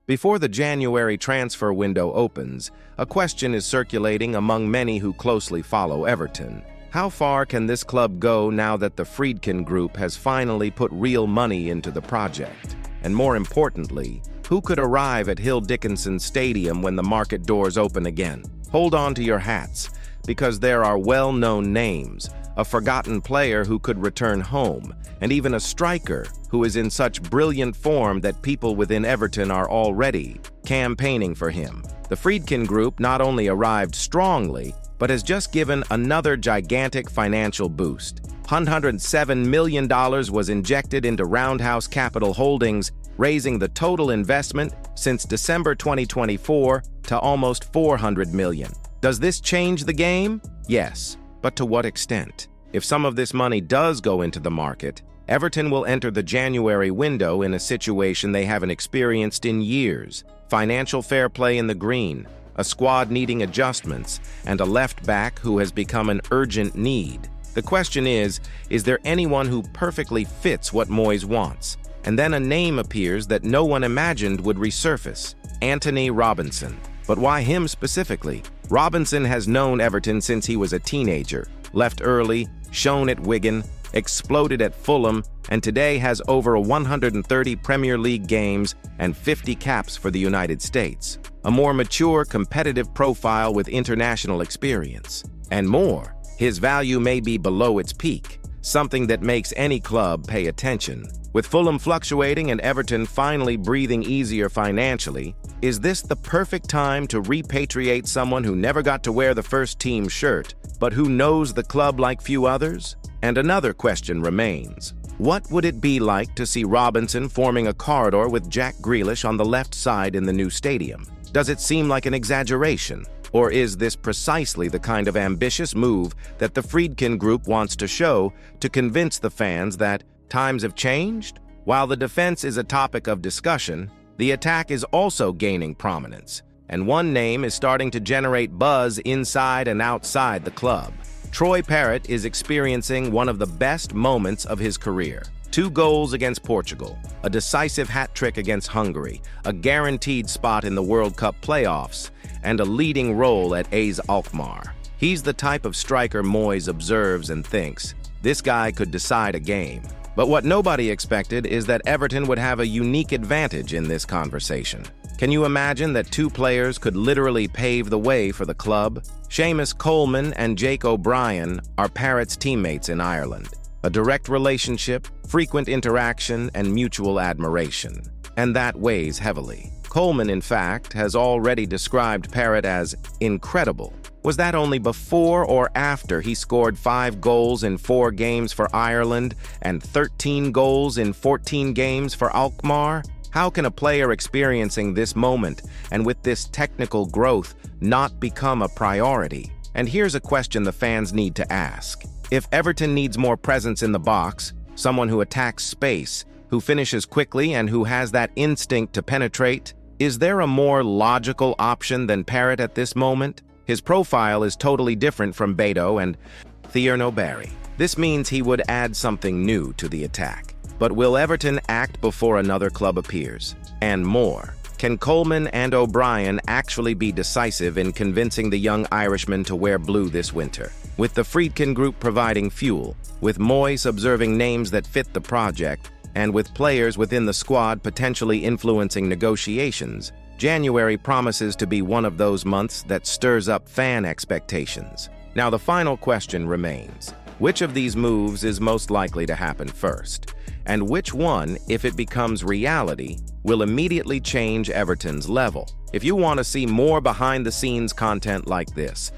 Before the January transfer window opens, a question is circulating among many who closely follow Everton. How far can this club go now that the Friedkin Group has finally put real money into the project? And more importantly, who could arrive at Goodison Stadium when the market doors open again? Hold on to your hats, because there are well-known names, a forgotten player who could return home, and even a striker who is in such brilliant form that people within Everton are already campaigning for him. The Friedkin Group not only arrived strongly, but has just given another gigantic financial boost. $107 million was injected into Roundhouse Capital Holdings, raising the total investment since December 2024 to almost $400 million. Does this change the game? Yes, but to what extent? If some of this money does go into the market, Everton will enter the January window in a situation they haven't experienced in years. Financial fair play in the green, a squad needing adjustments, and a left back who has become an urgent need. The question is there anyone who perfectly fits what Moyes wants? And then a name appears that no one imagined would resurface: Antonee Robinson. But why him specifically? Robinson has known Everton since he was a teenager, left early, shone at Wigan, exploded at Fulham, and today has over 130 Premier League games and 50 caps for the United States. A more mature, competitive profile with international experience. And more, his value may be below its peak, something that makes any club pay attention. With Fulham fluctuating and Everton finally breathing easier financially, is this the perfect time to repatriate someone who never got to wear the first team shirt, but who knows the club like few others? And another question remains. What would it be like to see Robinson forming a corridor with Jack Grealish on the left side in the new stadium? Does it seem like an exaggeration? Or is this precisely the kind of ambitious move that the Friedkin Group wants to show to convince the fans that times have changed? While the defense is a topic of discussion, the attack is also gaining prominence, and one name is starting to generate buzz inside and outside the club. Troy Parrott is experiencing one of the best moments of his career. 2 goals against Portugal, a decisive hat-trick against Hungary, a guaranteed spot in the World Cup playoffs, and a leading role at AS Alkmaar. He's the type of striker Moyes observes and thinks, this guy could decide a game. But what nobody expected is that Everton would have a unique advantage in this conversation. Can you imagine that 2 players could literally pave the way for the club? Seamus Coleman and Jake O'Brien are Parrott's teammates in Ireland. A direct relationship, frequent interaction, and mutual admiration. And that weighs heavily. Coleman, in fact, has already described Parrott as incredible. Was that only before or after he scored 5 goals in 4 games for Ireland and 13 goals in 14 games for Alkmaar? How can a player experiencing this moment and with this technical growth not become a priority? And here's a question the fans need to ask. If Everton needs more presence in the box, someone who attacks space, who finishes quickly and who has that instinct to penetrate, is there a more logical option than Parrott at this moment? His profile is totally different from Beto and Thierno Barry. This means he would add something new to the attack. But will Everton act before another club appears? And more. Can Coleman and O'Brien actually be decisive in convincing the young Irishman to wear blue this winter? With the Friedkin Group providing fuel, with Moyes observing names that fit the project, and with players within the squad potentially influencing negotiations, January promises to be one of those months that stirs up fan expectations. Now the final question remains. Which of these moves is most likely to happen first? And which one, if it becomes reality, will immediately change Everton's level? If you want to see more behind-the-scenes content like this,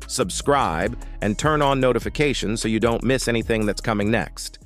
subscribe and turn on notifications so you don't miss anything that's coming next.